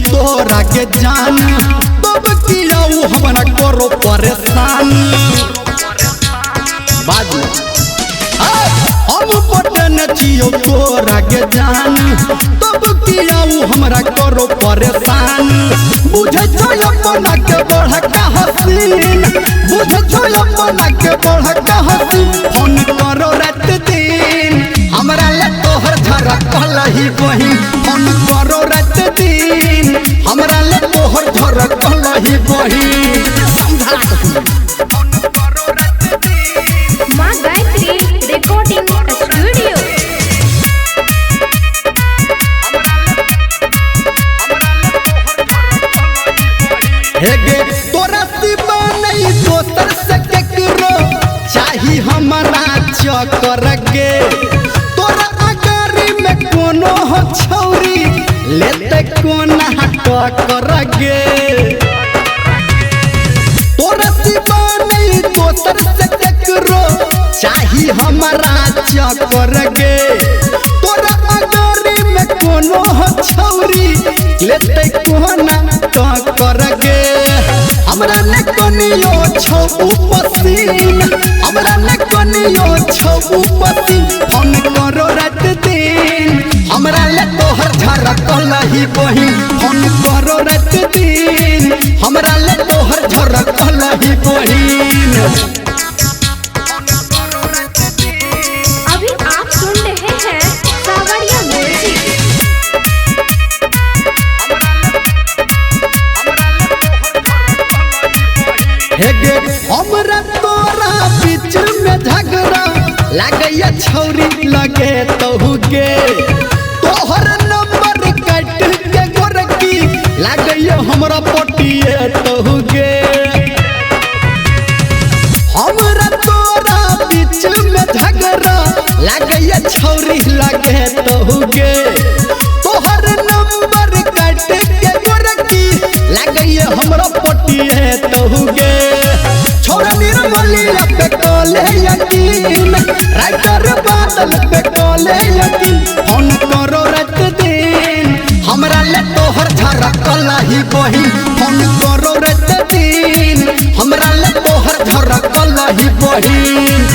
तोरा के जान तब किया हमरा करो परेशानी बाजू हम पटन छियो तोरा के जान तब किया हमरा करो परेशान बुझे छो अपना के बड़का हसीन बुझे छो अपना के बड़का हसीन फोन करो रात दिन हमरा ले तोहर झरा कहलही बहिन फोन करो रात दिन हमरा ले तोहर झरा कहलही बहिन समझा मां गायत्री रिकॉर्डिंग स्टूडियो हेगे तोरा सिवा नहीं दोसर से केकरो चाही हमरा चक्कर गे तोरा अगारी में कोनो हो छौरी लेते कोना टक्कर गे तोरा सिवा नहीं दोसर से केकरो चाही हमरा चक्कर गे तोरा अगारी में कोनो हो छौरी लेते कोना टक्कर गे हमरा ने कनियो छौ उपसीन हमरा ने कनियो छौ उपसीन फोन करो रात दिन हमरा ले तोहर झरा कहलही बहिन फोन करो रात दिन हमरा ले तोहर झरा कहलही बहिन अभी आप सुन रहे हैं सावरिया म्यूजिक। हेगे हमरा तोरा बीच में झगड़ा लागैया छौरी लगे तहुगे तोहर नंबर काट के गोरकी लागैया हमरा पटिए तहुगे हमरा तोरा बीच में झगड़ा लागैया छौरी लगे तहुगे तोहर नंबर काट के गोरकी लागैया हमरा पटिए तहुगे छोरा निर्मलिया पे कोले यकीन राइटर बादल पे कोले यकीन फोन करो रात दिन हमरा ले तोहर झरा कहलही बहिन फोन करो रात दिन हमरा ले तोहर झरा कहलही बहिन